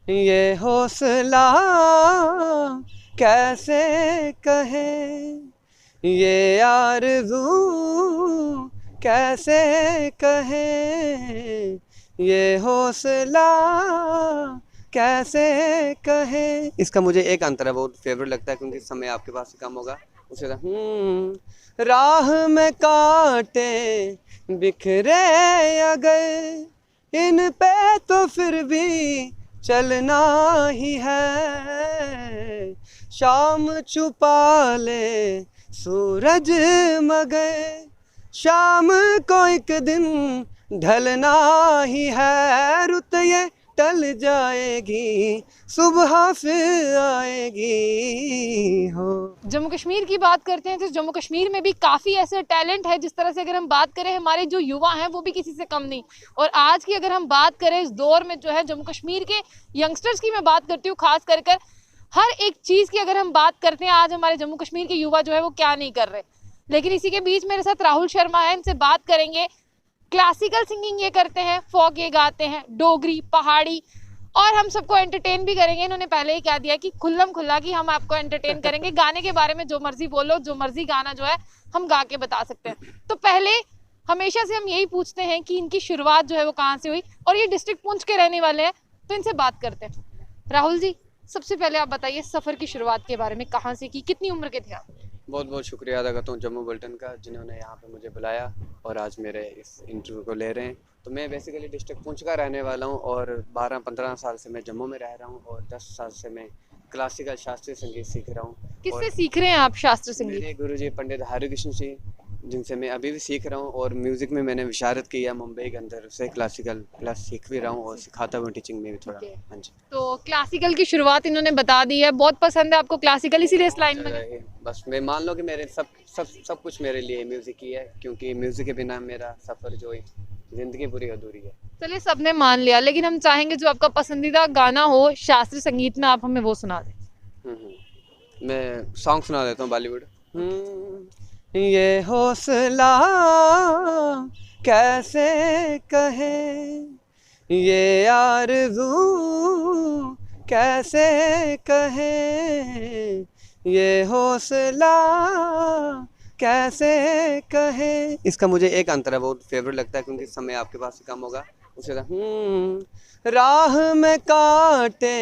ये हौसला कैसे कहे, ये आरज़ू कैसे कहे, ये हौसला कैसे कहे। इसका मुझे एक अंतर बहुत फेवरेट लगता है, क्योंकि इस समय आपके पास कम होगा। उसे राह में कांटे बिखरे अगर, इन पे तो फिर भी चलना ही है। शाम छुपा ले सूरज मगर, शाम को एक दिन ढलना ही है। रुत ये टल जाएगी, सुबह फिर आएगी हो। जम्मू कश्मीर की बात करते हैं तो जम्मू कश्मीर में भी काफ़ी ऐसे टैलेंट है। जिस तरह से अगर हम बात करें, हमारे जो युवा हैं वो भी किसी से कम नहीं। और आज की अगर हम बात करें इस दौर में जो है जम्मू कश्मीर के यंगस्टर्स की मैं बात करती हूँ, खास कर हर एक चीज़ की अगर हम बात करते हैं, आज हमारे जम्मू कश्मीर के युवा जो है वो क्या नहीं कर रहे। लेकिन इसी के बीच मेरे साथ राहुल शर्मा है, इनसे बात करेंगे। क्लासिकल सिंगिंग ये करते हैं, फोक ये गाते हैं, डोगरी, पहाड़ी, और हम सबको एंटरटेन भी करेंगे। इन्होंने पहले ही कह दिया कि खुल्लम खुल्ला कि हम आपको एंटरटेन करेंगे। गाने के बारे में जो मर्जी बोलो, जो मर्जी गाना जो है हम गा के बता सकते हैं। तो पहले हमेशा से हम यही पूछते हैं कि इनकी शुरुआत जो है वो कहाँ से हुई, और ये डिस्ट्रिक्ट पुंछ के रहने वाले हैं, तो इनसे बात करते हैं। राहुल जी, सबसे पहले आप बताइए सफ़र की शुरुआत के बारे में, कहाँ से की, कितनी उम्र के थे आप? बहुत बहुत शुक्रिया अदा करता हूँ जम्मू बुलेटिन का, जिन्होंने यहाँ पे मुझे बुलाया और आज मेरे इस इंटरव्यू को ले रहे हैं। तो मैं बेसिकली डिस्ट्रिक्ट पुंछ का रहने वाला हूँ और 12-15 साल से मैं जम्मू में रह रहा हूँ और 10 साल से मैं क्लासिकल शास्त्रीय संगीत सीख रहा हूँ। किससे सीख रहे हैं आप शास्त्रीय संगीत? मेरे गुरुजी पंडित हरिकृष्ण जी, जिनसे मैं अभी भी सीख रहा हूँ, और म्यूज़िक में मैंने विशारद की है मुंबई के अंदर, उससे क्लासिकल प्लस सीख भी रहा हूँ और सिखाता हूँ टीचिंग में भी थोड़ा। हाँ जी। तो क्लासिकल की शुरुआत इन्होंने बता दी है, बहुत पसंद है आपको क्लासिकल, इसीलिए इस लाइन में गए। बस मैं मान लो कि मेरे सब कुछ मेरे लिए म्यूज़िक ही है, क्योंकि म्यूज़िक के बिना मेरा सफ़र जो है ज़िंदगी पूरी अधूरी है। चलिए, सबने मान लिया, लेकिन हम चाहेंगे जो आपका पसंदीदा गाना हो शास्त्रीय संगीत में, आप हमें वो सुना दें। मैं सॉन्ग सुना देता हूँ बॉलीवुड। ये हौसला कैसे कहे, ये आरज़ू कैसे कहे, ये हौसला कैसे कहे। इसका मुझे एक अंतर है बहुत फेवरेट लगता है, क्योंकि इस समय आपके पास कम होगा। उसे राह में कांटे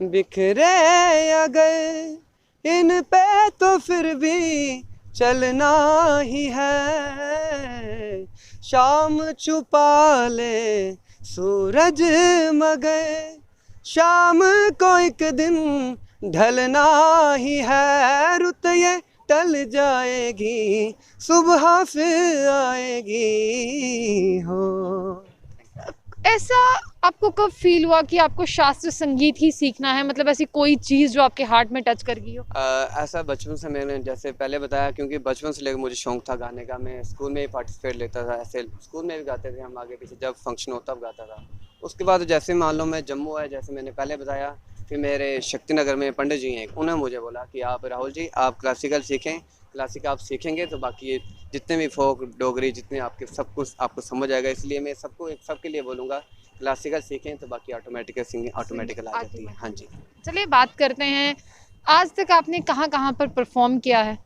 बिखरे अगर, इन पे तो फिर भी चलना ही है। शाम छुपा ले सूरज मगर, शाम को एक दिन ढलना ही है। रुत ये टल जाएगी, सुबह फिर आएगी हो। ऐसा आपको कब फील हुआ कि आपको शास्त्रीय संगीत ही सीखना है? मतलब ऐसी कोई चीज़ जो आपके हार्ट में टच कर गई हो? ऐसा बचपन से मैंने जैसे पहले बताया, क्योंकि बचपन से लेकर मुझे शौक था गाने का। मैं स्कूल में ही पार्टिसिपेट लेता था, ऐसे स्कूल में भी गाते थे हम, आगे पीछे जब फंक्शन होता तब गाता था। उसके बाद जैसे मान लो मैं जम्मू आया, जैसे मैंने पहले बताया, फिर मेरे शक्ति नगर में पंडित जी हैं, उन्होंने मुझे बोला कि आप राहुल जी आप क्लासिकल सीखें, क्लासिक आप सीखेंगे तो बाकी जितने भी फोक डोगरी जितने आपके सब कुछ आपको समझ आएगा। इसलिए मैं सबके लिए बोलूँगा क्लासिकल सीखें तो बाकी ऑटोमेटिकल सिंगिंग ऑटोमेटिकल आ जाती है। हाँ जी। चलिए बात करते हैं, आज तक आपने कहाँ कहाँ पर परफॉर्म किया है?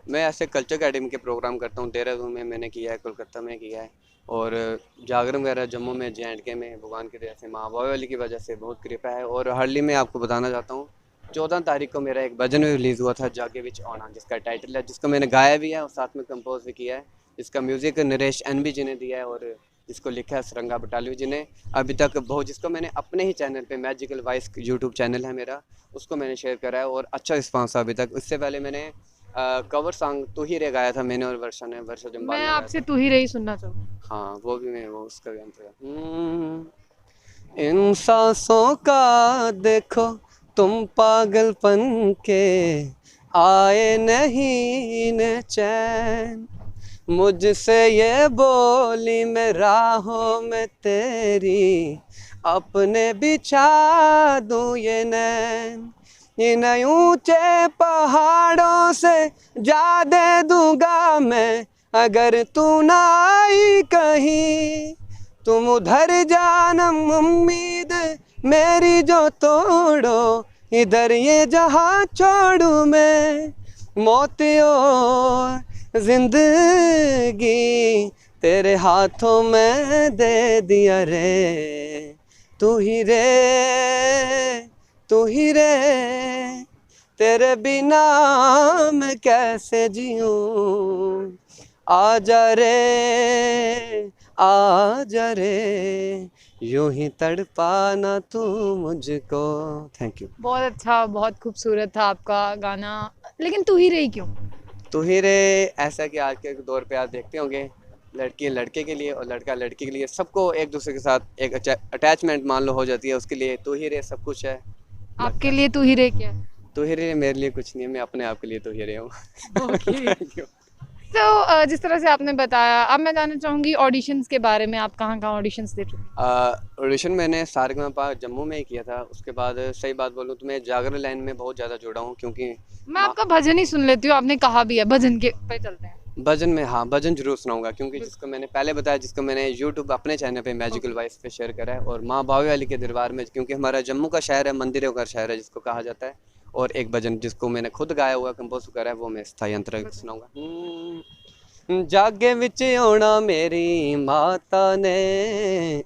मैं ऐसे कल्चर अकेडमी के प्रोग्राम करता हूँ, देहरादून में मैंने किया है, कोलकाता में किया है, और जागरण वगैरह जम्मू में JNK में भगवान की दया से माँ बावली की वजह से बहुत कृपा है। और हाल ही में आपको बताना चाहता हूँ, 14 तारीख को मेरा एक भजन भी रिलीज़ हुआ था, जागे विच आना, जिसका टाइटल है, जिसको मैंने गाया भी है और साथ में कंपोज भी किया है, जिसका म्यूज़िक नरेश NB जी ने दिया है और जिसको लिखा है सरंगा बटालियो जी ने। अभी तक बहुत, जिसको मैंने अपने ही चैनल पे मैजिकल वॉइस यूट्यूब चैनल है मेरा, उसको मैंने शेयर करा है और अच्छा रिस्पांस अभी तक। इससे पहले मैंने कवर सॉन्ग तू ही रे गाया था मैंने और वर्षा जम्बाल मैं ने गाया आपसे था। तू ही रही सुनना चाहूँगी। हाँ वो भी मैं, वो उसका गाना था। इन सांसों का देखो तुम पागलपन के, आए नहीं न चैन, मुझसे ये बोली मैं राहों में तेरी, अपने बिछा दूं ये नैन, इन ऊंचे पहाड़ों से जा दे दूंगा मैं, अगर तू ना आई कहीं, तुम उधर जानम उम्मीद मेरी जो तोड़ो इधर ये जहां छोड़ू मैं, मौत और जिंदगी तेरे हाथों में दे दिया रे, तू ही रे, तू ही रे, तेरे बिना मैं कैसे जीऊं, आजा रे, आजा रे, यूं ही तड़पाना तू मुझको। Thank you. बहुत अच्छा, बहुत खूबसूरत था आपका गाना। लेकिन तू ही रही क्यों? तू ही रे, ऐसा कि आज के दौर पे आप देखते होंगे, लड़की लड़के के लिए और लड़का लड़की के लिए, सबको एक दूसरे के साथ एक अटैचमेंट मान लो हो जाती है, उसके लिए तू ही रे सब कुछ है। आपके लिए तू ही रही क्या है? तू ही रे मेरे लिए कुछ नहीं है, मैं अपने आप के लिए तू ही रे हूँ। ओके। Thank you। तो जिस तरह से आपने बताया, अब मैं जानना चाहूँगी ऑडिशंस के बारे में। आप कहाँ-कहाँ ऑडिशंस दे चुके हैं? ऑडिशन मैंने सारेगामापा जम्मू में ही किया था। उसके बाद सही बात बोलूँ तो मैं जागरण लाइन में बहुत ज़्यादा जुड़ा हूँ, क्योंकि मैं आपका भजन ही सुन लेती हूँ, आपने कहा भी है, भजन के पे चलते हैं। भजन में, हाँ भजन जरूर सुनाऊंगा, क्योंकि जिसको मैंने पहले बताया, जिसको मैंने यूट्यूब अपने चैनल पे मैजिकल वॉइस पे शेयर करा है, और माँ बावे वाली के दरबार में, क्योंकि हमारा जम्मू का शहर है, मंदिरों का शहर है जिसको कहा जाता है। और एक भजन जिसको मैंने खुद गाया हुआ, कंपोज करा है, वो मैं स्थाई अंतरा सुनाऊंगा। जागे विच आना मेरी माता ने,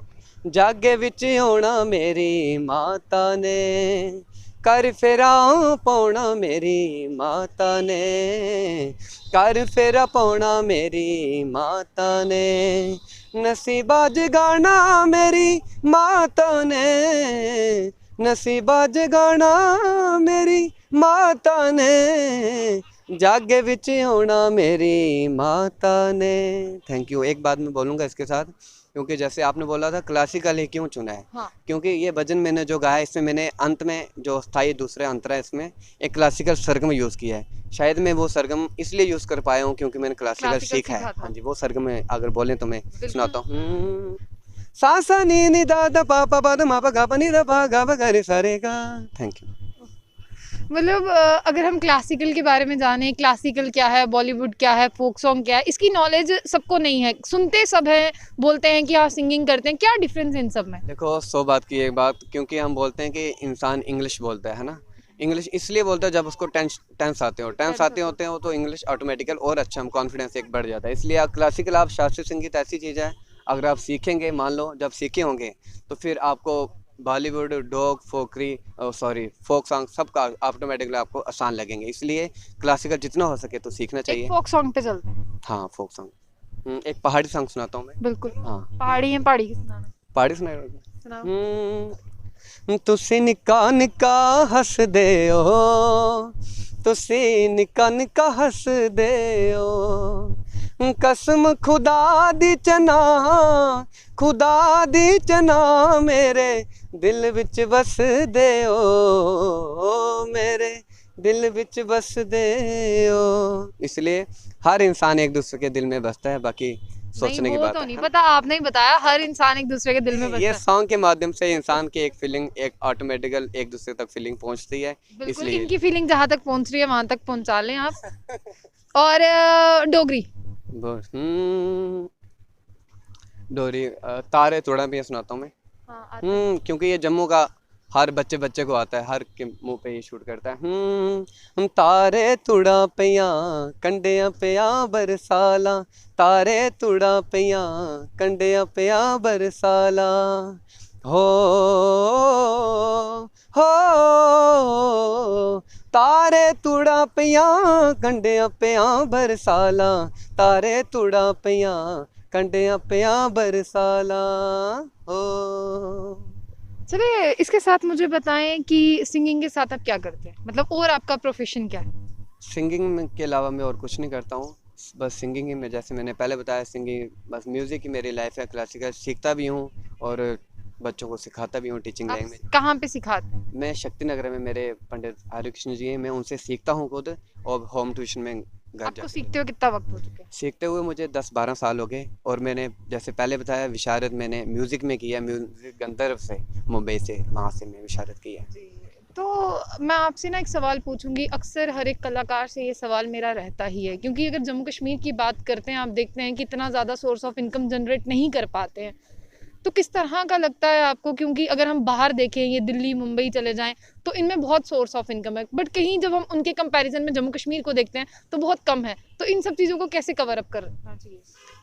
जागे विच आना मेरी माता ने, कर फेरा पाउना मेरी माता ने, कर फेरा पाउना मेरी माता ने, नसीबा जगाना मेरी माता ने, नसीबा जगाना मेरी माता ने, जागे विच आना मेरी माता ने। Thank you. एक बात मैं बोलूँगा इसके साथ, क्योंकि जैसे आपने बोला था क्लासिकल ही क्यों चुना है, हाँ। क्योंकि ये भजन मैंने जो गाया है, इसमें मैंने अंत में जो स्थाई दूसरे अंतरा है, इसमें एक क्लासिकल सरगम यूज़ किया है। शायद मैं वो सरगम इसलिए यूज़ कर पाया हूँ क्योंकि मैंने क्लासिकल सीखा है। हाँ जी, वो सरगम में अगर बोलें तो मैं सुनाता हूँ। सा सा नी नी दा दा पा पा पा दा मा पा गा पा नी दा पा गा पा गा रे सा रे गा। Thank you. मतलब अगर हम क्लासिकल के बारे में जाने, क्लासिकल क्या है, बॉलीवुड क्या है, फोक सॉन्ग क्या है, इसकी नॉलेज सबको नहीं है। सुनते सब हैं, बोलते हैं कि हाँ सिंगिंग करते हैं, क्या डिफरेंस है इन सब में? देखो 100 बात की एक बात, क्योंकि हम बोलते हैं कि इंसान इंग्लिश बोलता है ना, इंग्लिश इसलिए बोलता है जब उसको टेंस आते हो, टेंस आते होते हैं तो इंग्लिश ऑटोमेटिकल और अच्छा, हम कॉन्फिडेंस एक बढ़ जाता है। इसलिए आप क्लासिकल, आप शास्त्रीय संगीत ऐसी चीज़ है, अगर आप सीखेंगे, मान लो जब सीखे होंगे, तो फिर आपको बॉलीवुड, डोग, फोकरी, सॉरी फोक सॉन्ग सबका ऑटोमेटिकली आपको आसान लगेंगे। इसलिए क्लासिकल जितना हो सके तो सीखना एक चाहिए। फोक सॉन्ग पे चलते हैं। हाँ फोक सॉन्ग, एक पहाड़ी सॉन्ग सुनाता हूँ मैं। बिल्कुल। हाँ पहाड़ी है, पहाड़ी की सुनाना। पहाड़ी सुनाए। सुनाओ। तुसी निका निका हस दे ओ, तुसी निका निका हस दे ओ, कसम खुदा दी चना, खुदा दी चना, मेरे दिल विच बस दे ओ, मेरे दिल विच बस दे ओ। इसलिए हर इंसान एक दूसरे के दिल में बसता है, बाकी सोचने की वो बात तो है नहीं ना? पता, आपने ही बताया हर इंसान एक दूसरे के दिल में ये बसता है। सॉन्ग के माध्यम से इंसान की एक फीलिंग, एक ऑटोमेटिकल एक दूसरे तक फीलिंग पहुंचती है। बिल्कुल, इसलिए इनकी फीलिंग जहाँ तक पहुँच रही है वहां तक पहुँचा लें आप। और डोगरी। डोरी, तारे थोड़ा भी सुनाता हूँ मैं। हाँ, आता है। क्योंकि ये जम्मू का हर बच्चे बच्चे को आता है, हर के मुंह पे ये शूट करता है। तारे तुड़ा पिया कंडिया पिया बरसाला, तारे तुड़ा पिया कंडिया पिया बरसाला, हो हो, तारे तुड़ा पिया कंडिया पिया बरसाला, तारे तुड़ा पिया कंडिया पिया बरसाला, हो। चलिए, इसके साथ मुझे बताएं कि सिंगिंग के साथ आप क्या करते हैं, मतलब और आपका प्रोफेशन क्या है? सिंगिंग के अलावा मैं और कुछ नहीं करता हूँ, बस सिंगिंग ही में, जैसे मैंने पहले बताया, सिंगिंग बस म्यूज़िक ही मेरी लाइफ है। क्लासिकल सीखता भी हूँ और बच्चों को सिखाता भी हूँ, टीचिंग आप लैंग्वेज। कहाँ पे सिखाते हैं? मैं शक्ति नगर में, मेरे पंडित हरे कृष्ण जी हैं, मैं उनसे सीखता हूँ खुद, और होम ट्यूशन में घर आपको जाके सीखते हो कितना वक्त हो चुका है? सीखते हुए मुझे 10-12 साल हो गए। और मैंने जैसे पहले बताया, विशारद मैंने म्यूज़िक में किया, म्यूज़िक गंधर्व से, मुंबई से, वहाँ से मैं विशारद किया। तो मैं आपसे ना एक सवाल पूछूंगी, अक्सर हर एक कलाकार से ये सवाल मेरा रहता ही है, क्योंकि अगर जम्मू कश्मीर की बात करते हैं, आप देखते हैं कि इतना ज़्यादा सोर्स ऑफ इनकम जनरेट नहीं कर पाते हैं। तो किस तरह का लगता है आपको? क्योंकि अगर हम बाहर देखें, ये दिल्ली मुंबई चले जाएं, तो इनमें बहुत सोर्स ऑफ इनकम है, बट कहीं जब हम उनके कंपैरिजन में जम्मू कश्मीर को देखते हैं तो बहुत कम है। तो इन सब चीज़ों को कैसे कवर अप करना चाहिए?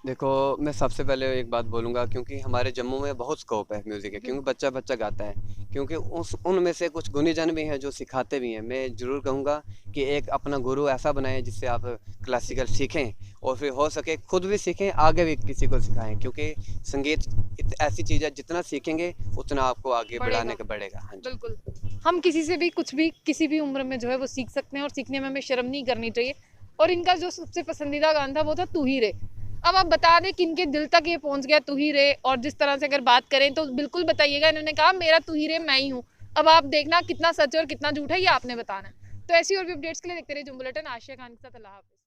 देखो, मैं सबसे पहले एक बात बोलूँगा, क्योंकि हमारे जम्मू में बहुत स्कोप है म्यूज़िक के, क्योंकि बच्चा बच्चा गाता है, क्योंकि उस उनमें से कुछ गुणीजन भी हैं जो सिखाते भी हैं। मैं ज़रूर कहूँगा कि एक अपना गुरु ऐसा बनाएं जिससे आप क्लासिकल सीखें, और फिर हो सके खुद भी सीखें, आगे भी किसी को सिखाएं, क्योंकि संगीत ऐसी चीज़ है, जितना सीखेंगे उतना आपको आगे बढ़ाने का बढ़ेगा। हाँ जी। बिल्कुल, हम किसी से भी कुछ भी किसी भी उम्र में जो है वो सीख सकते हैं, और सीखने में हमें शर्म नहीं करनी चाहिए। और इनका जो सबसे पसंदीदा गाना था वो था तू ही रे। अब आप बता दें किनके दिल तक ये पहुंच गया तू ही रे, और जिस तरह से अगर बात करें तो बिल्कुल बताइएगा। इन्होंने कहा मेरा तू ही रे मैं ही हूँ। अब आप देखना कितना सच है और कितना झूठ है, ये आपने बताना है। तो ऐसी और भी अपडेट्स के लिए देखते रहिए जुम बुलेटिन। आशिया खान के साथ, अल्लाह हाफिज़।